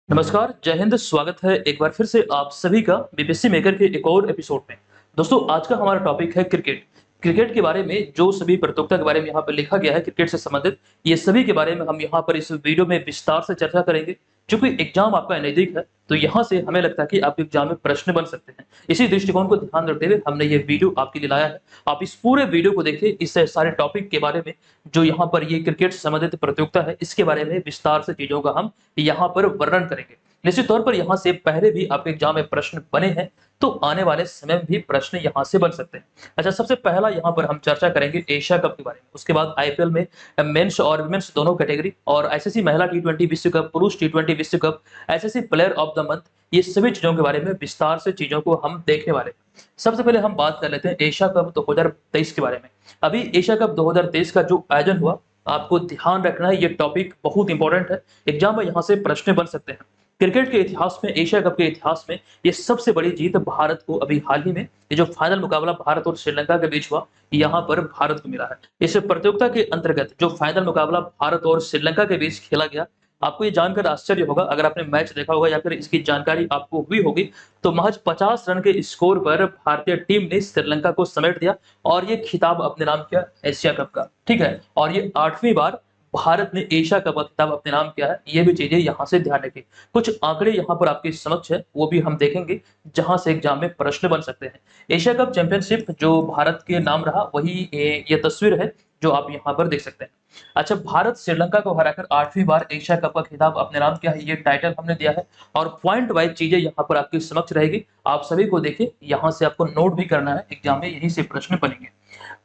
नमस्कार, जय हिंद। स्वागत है एक बार फिर से आप सभी का बीपीएससी मेकर के एक और एपिसोड में। दोस्तों, आज का हमारा टॉपिक है क्रिकेट। क्रिकेट के बारे में जो सभी प्रतियोगिता के बारे में यहाँ पे लिखा गया है क्रिकेट से संबंधित, ये सभी के बारे में हम यहाँ पर इस वीडियो में विस्तार से चर्चा करेंगे। चूंकि एग्जाम आपका नजदीक है, तो यहाँ से हमें लगता है कि आपके एग्जाम में प्रश्न बन सकते हैं। इसी दृष्टिकोण को ध्यान रखते हुए हमने ये वीडियो आपके लिए लाया है। आप इस पूरे वीडियो को देखिए, इस सारे टॉपिक के बारे में जो यहाँ पर ये क्रिकेट से संबंधित प्रतियोगिता है, इसके बारे में विस्तार से चीजों का हम यहाँ पर वर्णन करेंगे। निश्चित तौर पर यहाँ से पहले भी आपके एग्जाम में प्रश्न बने हैं, तो आने वाले समय में भी प्रश्न यहाँ से बन सकते हैं। अच्छा, सबसे पहला यहाँ पर हम चर्चा करेंगे एशिया कप के बारे में। उसके बाद आईपीएल में मेंस और वुमेन्स दोनों कैटेगरी, और आईसीसी महिला टी20 विश्व कप, पुरुष टी20 विश्व cup, ICC player of the month, ये सभी चीजों के बारे में विस्तार से चीजों को हम देखने वाले हैं। सबसे पहले हम बात कर लेते हैं एशिया कप 2023 के बारे में। अभी एशिया कप 2023 का जो आयोजन हुआ, आपको ध्यान रखना है, ये टॉपिक बहुत इंपॉर्टेंट है। एग्जाम में यहाँ से प्रश्न बन सकते हैं। क्रिकेट के इतिहास में, एशिया कप के इतिहास में ये सबसे बड़ी जीत भारत को अभी हाल ही में, ये जो फाइनल मुकाबला भारत और श्रीलंका के बीच हुआ, यहाँ पर भारत को मिला है। इस प्रतियोगिता के अंतर्गत जो फाइनल मुकाबला भारत और श्रीलंका के बीच खेला गया, आपको ये जानकर आश्चर्य होगा, अगर आपने मैच देखा होगा या फिर इसकी जानकारी आपको हुई होगी, तो महज 50 रन के स्कोर पर भारतीय टीम ने श्रीलंका को समेट दिया और ये खिताब अपने नाम किया एशिया कप का। ठीक है, और ये 8वीं बार भारत ने एशिया कप का खिताब अपने नाम किया है। ये भी चीजें यहाँ से ध्यान रखिए। कुछ आंकड़े यहाँ पर आपके समक्ष है, वो भी हम देखेंगे, जहां से एग्जाम में प्रश्न बन सकते हैं। एशिया कप चैंपियनशिप जो भारत के नाम रहा, वही ये तस्वीर है जो आप यहाँ पर देख सकते हैं। अच्छा, भारत श्रीलंका को हराकर 8वीं बार एशिया कप का खिताब अपने नाम किया है, ये टाइटल हमने दिया है। और पॉइंट वाइज चीजें यहाँ पर आपके समक्ष रहेगी, आप सभी को देखिए, यहाँ से आपको नोट भी करना है, एग्जाम में यहीं से प्रश्न बनेंगे।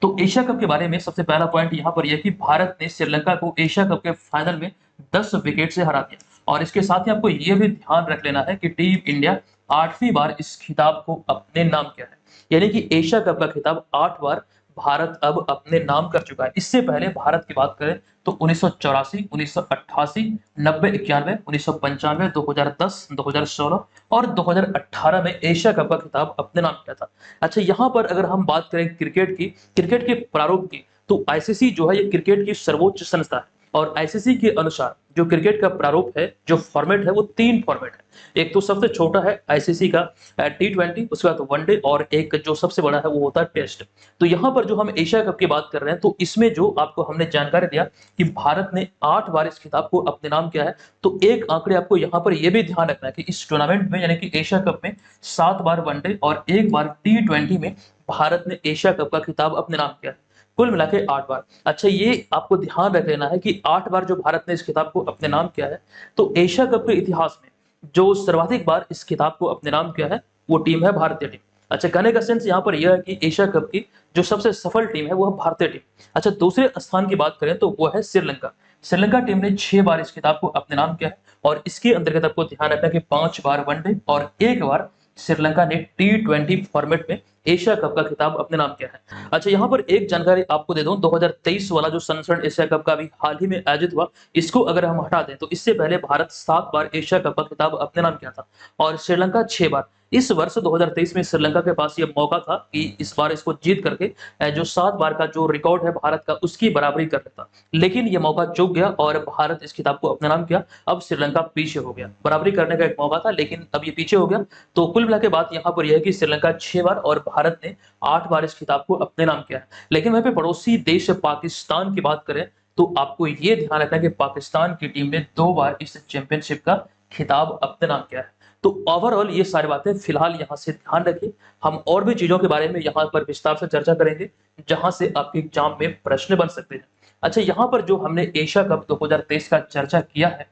तो एशिया कप के बारे में सबसे पहला पॉइंट यहाँ पर यह कि भारत ने श्रीलंका को एशिया कप के फाइनल में 10 विकेट से हरा दिया। और इसके साथ ही आपको यह भी ध्यान रख लेना है कि टीम इंडिया 8वीं बार इस खिताब को अपने नाम किया है, यानी कि एशिया कप का खिताब 8 बार भारत अब अपने नाम कर चुका है। इससे पहले भारत की बात करें तो 1984, 1988, 90, 91, 1995, 2010, 2016 और 2018 में एशिया कप का खिताब अपने नाम किया था। अच्छा, यहाँ पर अगर हम बात करें क्रिकेट की, क्रिकेट के प्रारूप की, तो आईसीसी जो है ये क्रिकेट की सर्वोच्च संस्था है। और आईसीसी के अनुसार जो क्रिकेट का प्रारूप है, जो फॉर्मेट है, वो 3 फॉर्मेट है। एक तो सबसे छोटा है आईसीसी का टी20, उसके बाद वनडे, और एक जो सबसे बड़ा है वो होता है टेस्ट। तो यहाँ पर जो हम एशिया कप की बात कर रहे हैं, तो इसमें जो आपको हमने जानकारी दिया कि भारत ने 8 बार इस खिताब को अपने नाम किया है, तो एक आंकड़े आपको यहाँ पर यह भी ध्यान रखना है कि इस टूर्नामेंट में, यानी कि एशिया कप में 7 बार वनडे और 1 बार टी20 में भारत ने एशिया कप का खिताब अपने नाम किया है। कुल मिला के 8 बार। अच्छा, ये आपको ध्यान रख लेना है कि 8 बार जो भारत ने इस खिताब को अपने नाम किया है, तो एशिया कप के इतिहास में जो सर्वाधिक बार इस खिताब को अपने नाम किया है, वो टीम है भारतीय टीम। अच्छा, कहने का सेंस यहाँ पर यह है कि एशिया कप की जो सबसे सफल टीम है, वो है भारतीय टीम। अच्छा, दूसरे स्थान की बात करें तो वो है श्रीलंका। श्रीलंका टीम ने 6 बार इस खिताब को अपने नाम किया है, और इसके अंतर्गत आपको ध्यान रखना है कि 5 बार वनडे और 1 बार श्रीलंका ने टी20 फॉर्मेट में एशिया कप का खिताब अपने नाम किया है। अच्छा, यहाँ पर एक जानकारी आपको दे दूं, 2023 वाला जो संस्करण एशिया कप का भी हाल ही में आयोजित हुआ, इसको अगर हम हटा दें तो इससे पहले भारत 7 बार एशिया कप का खिताब अपने नाम किया था और श्रीलंका 6 बार। इस वर्ष 2023 में श्रीलंका के पास ये मौका था कि इस बार इसको जीत करके जो 7 बार का जो रिकॉर्ड है भारत का, उसकी बराबरी कर लेता, लेकिन ये मौका चूक गया और भारत इस खिताब को अपने नाम किया। अब श्रीलंका पीछे हो गया। बराबरी करने का एक मौका था, लेकिन अब ये पीछे हो गया। तो कुल मिला के बात यहाँ पर यह है कि श्रीलंका 6 बार और भारत ने 8 बार इस खिताब को अपने नाम किया है। लेकिन वहीं पे पड़ोसी देश पाकिस्तान की बात करें तो आपको ये ध्यान रखना है कि पाकिस्तान की टीम ने 2 बार इस चैंपियनशिप का खिताब अपने नाम किया है। तो ओवरऑल ये सारी बातें फिलहाल यहाँ से ध्यान रखिए। हम और भी चीजों के बारे में यहाँ पर विस्तार से चर्चा करेंगे, जहां से आपके एग्जाम में प्रश्न बन सकते हैं। अच्छा, यहाँ पर जो हमने एशिया कप 2023 का चर्चा किया है,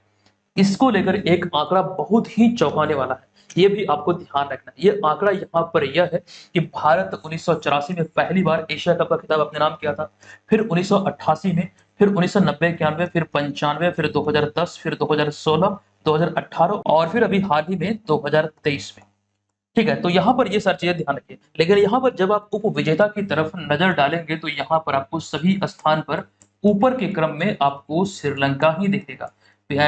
इसको लेकर एक आंकड़ा बहुत ही चौंकाने वाला है, ये भी आपको ध्यान रखना है। ये आंकड़ा यहाँ पर यह है कि भारत 1984 में पहली बार एशिया कप का खिताब अपने नाम किया था, फिर 1988 में, फिर 1990, 91, फिर 95, फिर 2010, फिर 2016, 2018 और फिर अभी हाल ही में 2023 में। ठीक है, तो यहाँ पर ये सारी चीजें ध्यान रखिए। लेकिन यहाँ पर जब आप उपविजेता की तरफ नजर डालेंगे, तो यहाँ पर आपको सभी स्थान पर ऊपर के क्रम में आपको श्रीलंका ही दिखेगा।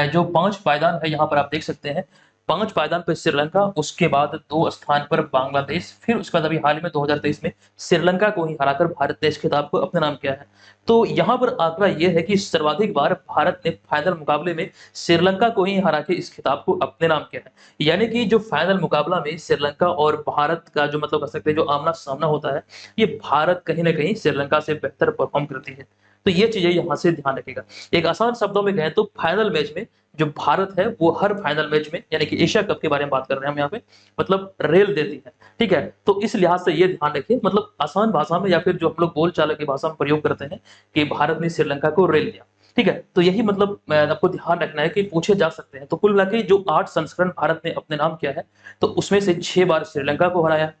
जो 5 पायदान है यहाँ पर आप देख सकते हैं, 5 पायदान पे श्रीलंका, उसके बाद 2 स्थान पर बांग्लादेश, फिर उसके बाद अभी हाल ही में 2023 में श्रीलंका को ही हराकर भारत ने इस खिताब को अपने नाम किया है। तो यहाँ पर आंकड़ा ये है कि सर्वाधिक बार भारत ने फाइनल मुकाबले में श्रीलंका को ही हरा के इस खिताब को अपने नाम किया है। यानी कि जो फाइनल मुकाबला में श्रीलंका और भारत का जो मतलब कह सकते हैं जो आमना-सामना होता है, ये भारत कहीं न कहीं श्रीलंका से बेहतर परफ़ॉर्म करती है। तो ये चीज़ें यहाँ से ध्यान रखिएगा। एक आसान शब्दों में कहें तो फाइनल मैच में जो भारत है वो हर फाइनल मैच में यानी कि एशिया कप के बारे में बात कर रहे हैं हम यहाँ पे, मतलब रेल देती है, ठीक है? तो इस लिहाज से ये ध्यान रखिए, मतलब आसान भाषा में या फिर जो हम लोग बोलचाल की भाषा में प्रयोग करते हैं कि भारत ने श्रीलंका को रेल दिया, ठीक है? तो यही मतलब आपको ध्यान रखना है कि पूछे जा सकते हैं। तो कुल मिला के जो 8 संस्करण भारत ने अपने नाम किया है, तो उसमें से 6 बार श्रीलंका को हराया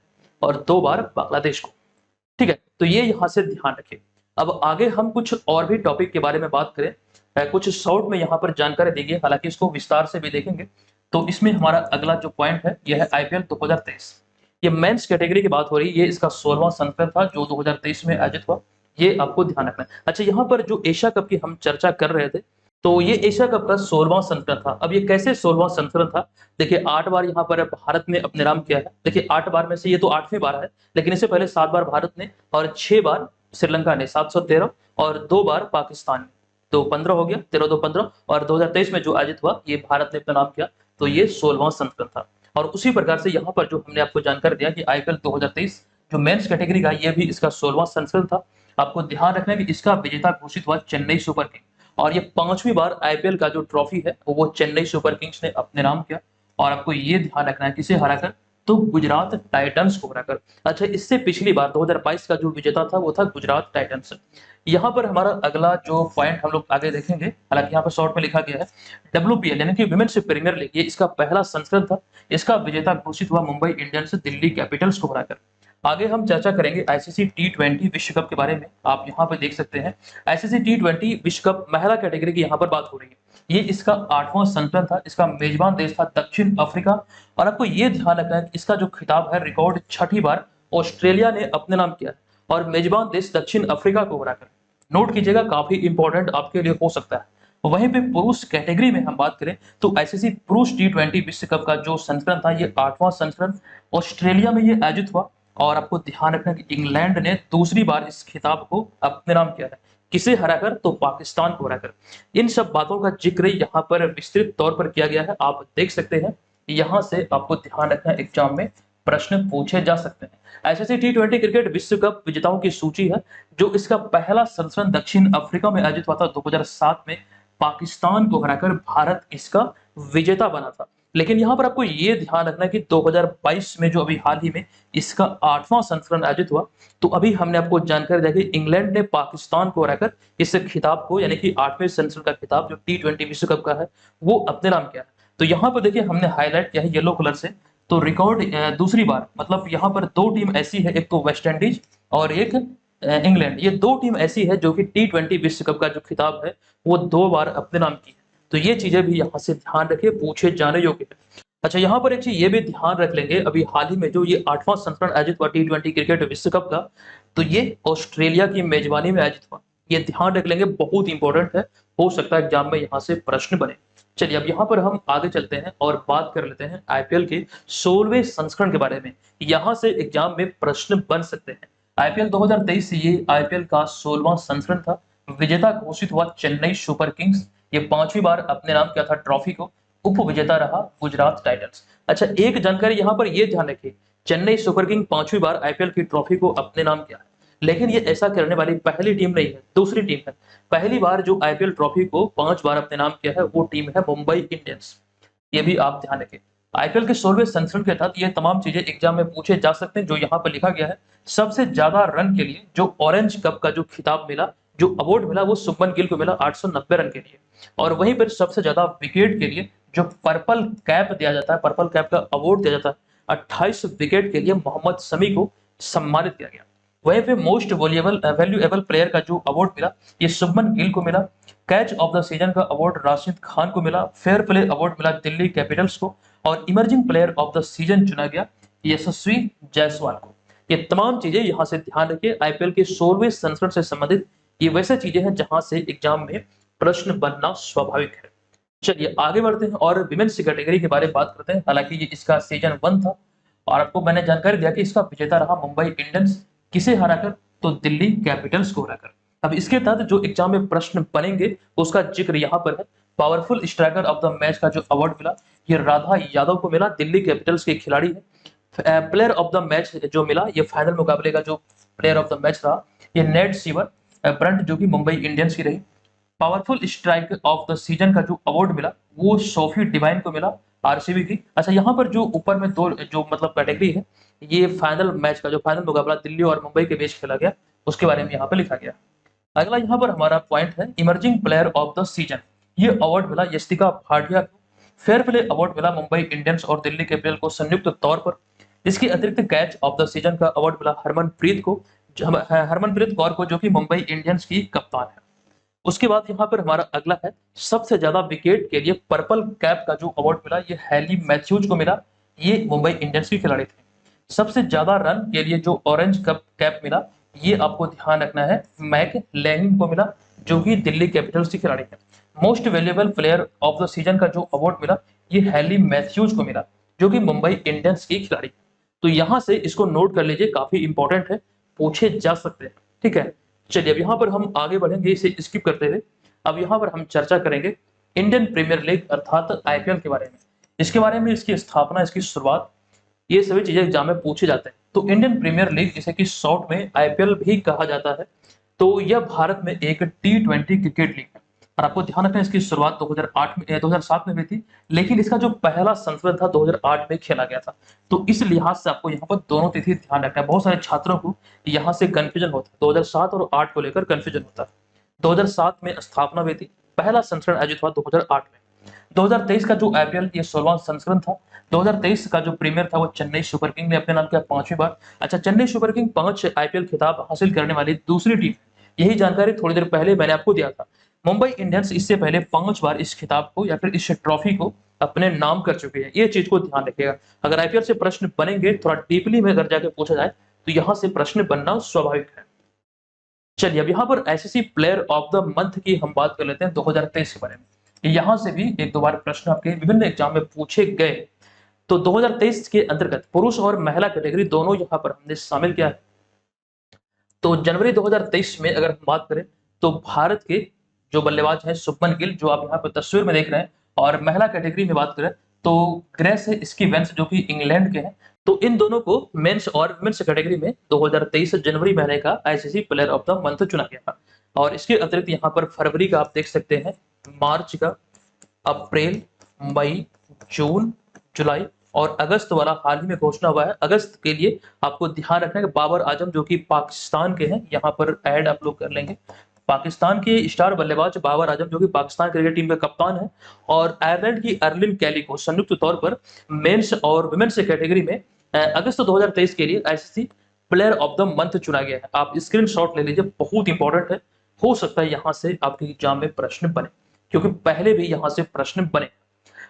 और 2 बार बांग्लादेश को, ठीक है? तो ये यहाँ से ध्यान रखिए। अब आगे हम कुछ और भी टॉपिक के बारे में बात करें, कुछ शॉर्ट में यहाँ पर जानकारी दी गई है, हालाँकि इसको विस्तार से भी देखेंगे। तो इसमें हमारा अगला जो पॉइंट है, यह है आईपीएल 2023। ये मेंस कैटेगरी की बात हो रही है, ये इसका 16वां संस्करण था जो 2023 में आयोजित हुआ, ये आपको ध्यान रखना है। अच्छा, यहाँ पर जो एशिया कप की हम चर्चा कर रहे थे, तो ये एशिया कप का 16वां संस्करण था। अब ये कैसे 16वां संस्करण था? देखिए 8 बार यहाँ पर भारत ने अपने नाम किया है। देखिए 8 बार में से ये तो 8वीं बार है, लेकिन इससे पहले 7 बार भारत ने और 6 बार श्रीलंका ने, 713 और 2 बार पाकिस्तान ने। तो 15 हो गया, 13 2 15 और 2023 में जो आयोजित हुआ, ये भारत ने अपना नाम किया, तो ये 16वां संस्करण था। और उसी प्रकार से यहाँ पर जो हमने आपको जानकारी दिया कि आईपीएल 2023 जो मेंस कैटेगरी का, ये भी इसका 16वां संस्करण था। आपको ध्यान रखना है कि इसका विजेता घोषित हुआ चेन्नई सुपर किंग, और ये 5वीं बार आईपीएल का जो ट्रॉफी है वो चेन्नई सुपर किंग्स ने अपने नाम किया। और आपको ये ध्यान रखना है किसे हराकर, तो गुजरात टाइटंस को हराकर। अच्छा, इससे पिछली बार 2022 का जो विजेता था वो था गुजरात टाइटंस। यहाँ पर हमारा अगला जो पॉइंट हम लोग आगे देखेंगे, हालांकि यहाँ पर शॉर्ट में लिखा गया है डब्ल्यूपीएल यानी कि वुमेन्स प्रीमियर लीग, ये इसका पहला संस्करण था। इसका विजेता घोषित हुआ मुंबई इंडियंस दिल्ली कैपिटल्स को हराकर। आगे हम चर्चा करेंगे आईसीसी टी20 विश्व कप के बारे में। आप यहाँ पर देख सकते हैं आईसीसी टी20 विश्व कप महिला कैटेगरी की यहाँ पर बात हो रही है। ये इसका 8वां संस्करण था। इसका मेजबान देश था दक्षिण अफ्रीका। और आपको ये ध्यान रखना है कि इसका जो खिताब है रिकॉर्ड 6ठी बार ऑस्ट्रेलिया ने अपने नाम किया और मेजबान देश दक्षिण अफ्रीका को हराकर। नोट कीजिएगा, काफी इंपॉर्टेंट आपके लिए हो सकता है। वहीं पे पुरुष कैटेगरी में हम बात करें तो आईसीसी पुरुष टी20 विश्व कप का जो संस्करण था, ये 8वां संस्करण ऑस्ट्रेलिया में ये आयोजित हुआ। और आपको ध्यान रखना कि इंग्लैंड ने दूसरी बार इस खिताब को अपने नाम किया है। किसे हराकर, तो पाकिस्तान को हराकर। इन सब बातों का जिक्र यहाँ पर विस्तृत तौर पर किया गया है, आप देख सकते हैं। यहाँ से आपको ध्यान रखना, एग्जाम में प्रश्न पूछे जा सकते हैं। आईसीसी टी20 क्रिकेट विश्व कप विजेताओं की सूची है। जो इसका पहला संस्करण दक्षिण अफ्रीका में आयोजित हुआ था 2007 में, पाकिस्तान को हराकर भारत इसका विजेता बना था। लेकिन यहाँ पर आपको ये ध्यान रखना है कि 2022 में जो अभी हाल ही में इसका 8वां संस्करण आयोजित हुआ, तो अभी हमने आपको जानकारी दी कि इंग्लैंड ने पाकिस्तान को हराकर इस खिताब को यानी कि 8वें संस्करण का खिताब जो टी20 विश्व कप का है वो अपने नाम किया है। तो यहाँ पर देखिए हमने हाईलाइट किया है येलो कलर से। तो रिकॉर्ड दूसरी बार, मतलब यहाँ पर 2 टीम ऐसी है, एक तो वेस्ट इंडीज और एक इंग्लैंड। ये 2 टीम ऐसी है जो कि टी20 विश्व कप का जो खिताब है वो 2 बार अपने नाम की है। तो ये चीजें भी यहाँ से ध्यान रखिए, पूछे जाने योग्य है। अच्छा, यहाँ पर एक चीज ये भी ध्यान रख लेंगे, अभी हाल ही में जो ये 8वां संस्करण आयोजित हुआ टी20 क्रिकेट विश्व कप का, तो ये ऑस्ट्रेलिया की मेजबानी में आयोजित हुआ। ये ध्यान रख लेंगे, बहुत इंपॉर्टेंट है, हो सकता है एग्जाम में यहाँ से प्रश्न बने। चलिए अब यहाँ पर हम आगे चलते हैं और बात कर लेते हैं आईपीएल के 16वें संस्करण के बारे में। यहाँ से एग्जाम में प्रश्न बन सकते हैं। आईपीएल 2023 ये आईपीएल का 16वां संस्करण था। विजेता घोषित हुआ चेन्नई सुपर किंग्स। ये 5वीं बार अपने नाम किया था ट्रॉफी को। उप विजेता रहा गुजरात टाइटंस। अच्छा, एक जानकारी यहाँ पर ये ध्यान रखिए, चेन्नई सुपर किंग 5वीं बार आईपीएल की ट्रॉफी को अपने नाम किया है, लेकिन ये ऐसा करने वाली पहली टीम नहीं है, दूसरी टीम है। पहली बार जो आईपीएल ट्रॉफी को 5 बार अपने नाम किया है वो टीम है मुंबई इंडियंस। ये भी आप ध्यान रखें। आईपीएल के 16वें संस्करण के तहत ये तमाम चीजें एग्जाम में पूछे जा सकते हैं। जो यहाँ पर लिखा गया है, सबसे ज्यादा रन के लिए जो ऑरेंज कप का जो खिताब मिला, जो अवार्ड मिला, वो शुभमन गिल को मिला 890 रन के लिए। और वहीं पर सबसे ज्यादा विकेट के लिए जो पर्पल कैप दिया जाता है, पर्पल कैप का अवार्ड दिया जाता है, 28 विकेट के लिए मोहम्मद शमी को सम्मानित किया गया। वहीं पे मोस्ट वैल्यूएबल प्लेयर का जो अवार्ड मिला, ये शुभमन गिल को मिला। कैच ऑफ द सीजन का अवार्ड राशिद खान को मिला। फेयर प्ले अवार्ड मिला दिल्ली कैपिटल्स को। और emerging player of the season चुना गया यशस्वी जायसवाल को। ये तमाम चीजें यहाँ से ध्यान रखिए, आईपीएल के 16वें संस्करण से संबंधित ये वैसे चीजें हैं जहां से एग्जाम में प्रश्न बनना स्वाभाविक है। चलिए आगे बढ़ते हैं और विमेन्स कैटेगरी के बारे में बात करते हैं। हालांकि ये इसका सीजन 1 था और आपको मैंने जानकारी दिया कि इसका विजेता रहा मुंबई इंडियंस, किसे हराकर, तो दिल्ली कैपिटल्स को हराकर। अब इसके तहत जो एग्जाम में प्रश्न बनेंगे उसका जिक्र यहाँ पर है। Powerful striker of the match का जो अवार्ड मिला ये राधा यादव को मिला, दिल्ली कैपिटल्स के खिलाड़ी है। प्लेयर ऑफ द मैच जो मिला ये फाइनल मुकाबले का जो प्लेयर ऑफ द मैच रहा ये नेट सीवर ब्रंट जो कि मुंबई इंडियंस की रही। Powerful strike off the season का जो अवार्ड मिला वो सोफी डिवाइन को मिला, आरसीबी की। अच्छा, यहाँ पर जो ऊपर में दो जो मतलब कैटेगरी है, ये फाइनल मैच का जो फाइनल मुकाबला दिल्ली और मुंबई के बीच खेला गया उसके बारे में यहाँ पर लिखा गया। अगला यहाँ पर हमारा पॉइंट है emerging player of the season. ये अवार्ड मिला यस्तिका भाटिया को। फेयर प्ले अवार्ड मिला मुंबई इंडियंस और दिल्ली कैपिटल को संयुक्त तौर पर। इसके अतिरिक्त कैच ऑफ द सीजन का अवार्ड मिला हरमनप्रीत को, हरमनप्रीत कौर को, जो कि मुंबई इंडियंस की कप्तान है। उसके बाद यहाँ पर हमारा अगला है सबसे ज्यादा विकेट के लिए पर्पल कैप का जो अवार्ड मिला ये हैली मैथ्यूज को मिला, ये मुंबई इंडियंस के खिलाड़ी थे। सबसे ज्यादा रन के लिए जो ऑरेंज कप कैप मिला ये आपको ध्यान रखना है मैक लैनिंग को मिला, जो कि दिल्ली कैपिटल्स के खिलाड़ी है। Most valuable player of the season का जो अवार्ड मिला ये हैली मैथ्यूज को मिला, जो कि मुंबई इंडियंस के खिलाड़ी है। तो यहाँ से इसको नोट कर लीजिए, काफी इंपॉर्टेंट है, पूछे जा सकते हैं। ठीक है, चलिए अब यहाँ पर हम आगे बढ़ेंगे इसे स्किप करते हुए। अब यहाँ पर हम चर्चा करेंगे इंडियन प्रीमियर लीग अर्थात आईपीएल के बारे में। इसके बारे में, इसकी स्थापना, इसकी शुरुआत, ये सभी चीजें एग्जाम में पूछे जाते हैं। तो इंडियन प्रीमियर लीग जिसे कि शॉर्ट में आईपीएल भी कहा जाता है, तो यह भारत में एक टी20 क्रिकेट लीग है। और आपको ध्यान रखना है इसकी शुरुआत 2007 में हुई थी, लेकिन इसका जो पहला संस्करण था 2008 में खेला गया था। तो इस लिहाज से आपको यहाँ पर दोनों तिथि ध्यान रखना है। बहुत सारे छात्रों को यहाँ से कंफ्यूजन होता है, 2007 और 8 को लेकर कंफ्यूजन होता है। 2007 में स्थापना हुई थी, पहला संस्करण आयोजित हुआ 2008 में। 2023 का जो आईपीएल ये 16वां संस्करण था। 2023 का जो प्रीमियर था वो चेन्नई सुपर किंग ने अपने नाम किया 5वीं बार। अच्छा, चेन्नई सुपर किंग 5 आईपीएल खिताब हासिल करने वाली दूसरी टीम, यही जानकारी थोड़ी देर पहले मैंने आपको दिया था। मुंबई इंडियंस इससे पहले 5 बार इस खिताब को या फिर इस ट्रॉफी को अपने नाम कर चुके हैं। ये चीज को ध्यान रखिएगा। अगर आईपीएल से प्रश्न बनेंगे थोड़ा डीपली में अगर जाके पूछा जाए तो यहाँ से प्रश्न बनना स्वाभाविक है। चलिए अब यहाँ पर ICC player of the month की हम बात कर लेते हैं 2023 के बारे में। यहाँ से भी एक दो बार प्रश्न आपके विभिन्न एग्जाम में पूछे गए। तो 2023 के अंतर्गत पुरुष और महिला कैटेगरी दोनों यहाँ पर हमने शामिल किया है। तो जनवरी 2023 में अगर हम बात करें तो भारत के जो बल्लेबाज हैं शुभमन गिल, जो आप यहाँ पर तस्वीर में देख रहे हैं, और महिला कैटेगरी में बात करें तो ग्रेस स्टीवेंस जो कि इंग्लैंड के हैं। तो इन दोनों को मेंस और वुमेन्स कैटेगरी में 2023 जनवरी महीने का ICC player of the month चुना गया था। और इसके अतिरिक्त यहाँ पर फरवरी का आप देख सकते हैं, मार्च का, अप्रैल, मई, जून, जुलाई और अगस्त वाला हाल ही में घोषणा हुआ है। अगस्त के लिए आपको ध्यान रखना है कि बाबर आजम जो कि पाकिस्तान के हैं, यहाँ पर ऐड आप लोग कर लेंगे। पाकिस्तान के स्टार बल्लेबाज बाबर आजम जो कि पाकिस्तान क्रिकेट टीम के कप्तान है, और आयरलैंड की अर्लिन कैली को संयुक्त तौर पर मेंस और वुमेन्स कैटेगरी में अगस्त 2023 के लिए ICC player of the month चुना गया है। आप स्क्रीनशॉट ले लीजिए, बहुत इंपॉर्टेंट है। हो सकता है यहाँ से आपके एग्जाम में प्रश्न बने, क्योंकि पहले भी यहाँ से प्रश्न बने।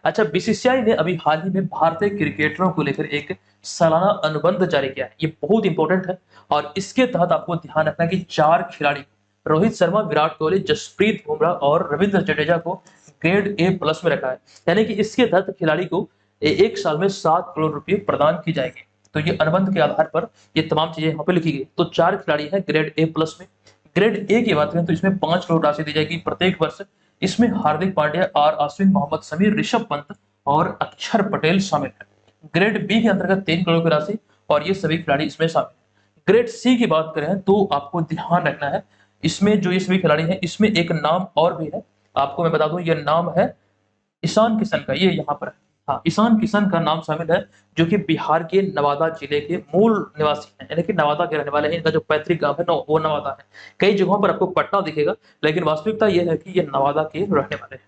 अच्छा, बीसीसीआई ने अभी हाल ही में भारतीय क्रिकेटरों को लेकर एक सालाना अनुबंध जारी किया है। ये बहुत इंपॉर्टेंट है और इसके तहत आपको ध्यान रखना है कि 4 खिलाड़ी, रोहित शर्मा, विराट कोहली, जसप्रीत बुमराह और रविंद्र जडेजा को ग्रेड A+ में रखा है। यानी कि इसके तहत खिलाड़ी को एक साल में 7 करोड़ रुपए प्रदान की जाएगी। तो ये अनुबंध के आधार पर ये तमाम चीजें यहाँ पे लिखी गई। तो 4 खिलाड़ी हैं ग्रेड A+ में। ग्रेड A की बात करें तो इसमें 5 करोड़ राशि दी जाएगी प्रत्येक वर्ष। इसमें हार्दिक पांड्या, आर अश्विन, मोहम्मद समीर, ऋषभ पंत और अक्षर पटेल शामिल है। ग्रेड बी के अंतर्गत 3 करोड़ की राशि और ये सभी खिलाड़ी इसमें शामिल है। ग्रेड सी की बात करें तो आपको ध्यान रखना है, इसमें जो ये सभी खिलाड़ी हैं इसमें एक नाम और भी है, आपको मैं बता दूं, ये नाम है ईशान किशन का। ये यहाँ पर है, हाँ, ईशान किशन का नाम शामिल है, जो कि बिहार के नवादा जिले के मूल निवासी हैं, यानी कि नवादा के रहने वाले हैं। इनका जो पैतृक गांव है वो नवादा है। कई जगहों पर आपको पटना दिखेगा, लेकिन वास्तविकता यह है कि ये नवादा के रहने वाले हैं।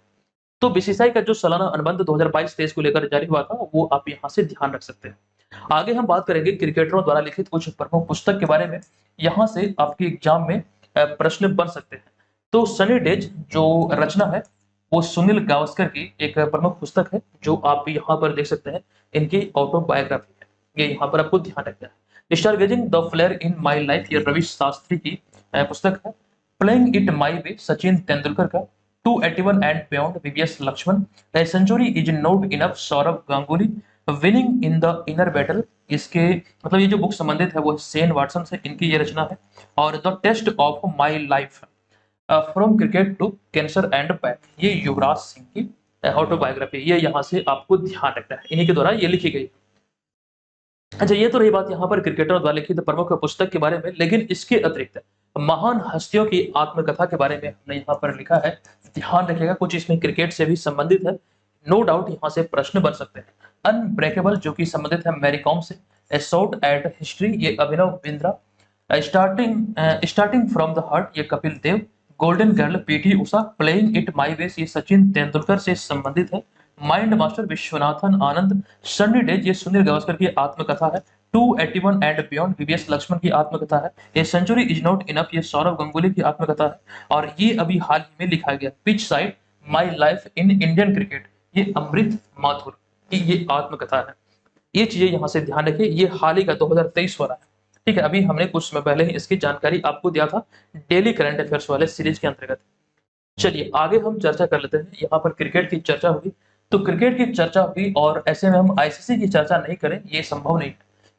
तो बीसीसीआई का जो सालाना अनुबंध 2022-23 को लेकर जारी हुआ था वो आप यहाँ से ध्यान रख सकते हैं। आगे हम बात करेंगे क्रिकेटरों द्वारा लिखित कुछ प्रमुख पुस्तक के बारे में। यहाँ से आपके एग्जाम में प्रश्न बन सकते हैं। तो सनी डेज जो रचना है वो सुनील गावस्कर की एक प्रमुख पुस्तक है, जो आप यहाँ पर देख सकते हैं, इनकी ऑटोबायोग्राफी है। ये यहाँ पर आपको ध्यान रखना है। Stargazing the flair in my life, ये रवि शास्त्री की पुस्तक है। Playing it my way, Sachin Tendulkar का। 281 and beyond VVS Laxman, a century is not enough Sourav Ganguly, winning in the inner battle, इसके मतलब ये जो बुक संबंधित है वो शेन वाटसन से इनकी ये रचना है। और the test of my life, from cricket to cancer and back, ये युवराज सिंह की ऑटोबायोग्राफी, ये यहाँ से आपको ध्यान रखना है, इन्हीं के द्वारा ये लिखी गई। अच्छा, ये तो रही बात यहाँ पर क्रिकेटरों द्वारा लिखित प्रमुख पुस्तक के बारे में, लेकिन इसके अतिरिक्त महान हस्तियों की आत्मकथा के बारे में हमने यहाँ पर लिखा है। ध्यान रखिएगा, कुछ इसमें क्रिकेट से भी संबंधित है, नो डाउट यहाँ से प्रश्न बन सकते हैं। अनब्रेकेबल जो कि संबंधित है मैरी कॉम से, ए शॉट एट हिस्ट्री ये Abhinav Bindra, starting from the heart ये Kapil Dev, golden girl PT Usha, playing it my ways ये सचिन तेंदुलकर से संबंधित है। Mind master Viswanathan Anand, sunny days ये सुनील गावस्कर की आत्मकथा है। 281 एंड बियॉन्ड वीवीएस लक्ष्मण की आत्मकथा है। A century is not enough ये सौरव गंगुली की आत्मकथा है। और ये अभी हाल ही में लिखा गया pitch side my life in Indian cricket, ये अमृत माथुर की ये आत्मकथा है। ये चीजें यहाँ से ध्यान रखिए, ये हाल ही का 2023 वाला है। ठीक है, अभी हमने कुछ समय पहले ही इसकी जानकारी आपको दिया था डेली करंट अफेयर्स वाले सीरीज के अंतर्गत। चलिए आगे हम चर्चा कर लेते हैं। यहाँ पर क्रिकेट की चर्चा हुई, तो क्रिकेट की चर्चा हुई और ऐसे में हम आईसीसी की चर्चा नहीं करें ये संभव नहीं।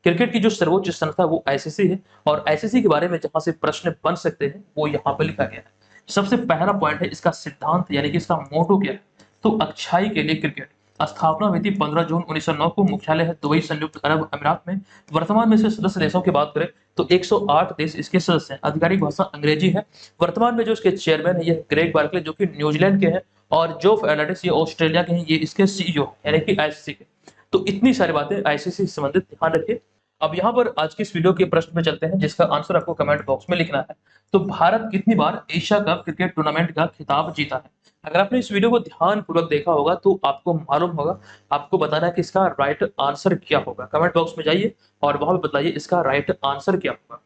क्रिकेट की जो सर्वोच्च संस्था वो आईसीसी है, और आईसीसी के बारे में जहां से प्रश्न बन सकते हैं वो यहाँ पर लिखा गया है। सबसे पहला पॉइंट है इसका सिद्धांत, यानी कि इसका मोटो क्या है। तो अच्छाई के लिए क्रिकेट, स्थापना हुई थी 15 जून 1909 को, मुख्यालय है दुबई संयुक्त अरब अमीरात में। वर्तमान में से सदस्य देशों की बात करें तो 108 देश इसके सदस्य हैं। आधिकारिक भाषा अंग्रेजी है। वर्तमान में जो इसके चेयरमैन है ये ग्रेग बार्कले जो कि न्यूजीलैंड के हैं, और जोफ एर्नांडेज ये ऑस्ट्रेलिया के हैं, ये इसके सीईओ यानी कि आईसीसी के। तो इतनी सारी बातें आईसीसी से संबंधित ध्यान रखिए। अब यहाँ पर आज की इस वीडियो के प्रश्न में चलते हैं जिसका आंसर आपको कमेंट बॉक्स में लिखना है। तो भारत कितनी बार एशिया कप क्रिकेट टूर्नामेंट का खिताब जीता है? अगर आपने इस वीडियो को ध्यान पूर्वक देखा होगा तो आपको मालूम होगा, आपको बताना है कि इसका राइट आंसर क्या होगा। कमेंट बॉक्स में जाइए और वहां पे बताइए इसका राइट आंसर क्या होगा।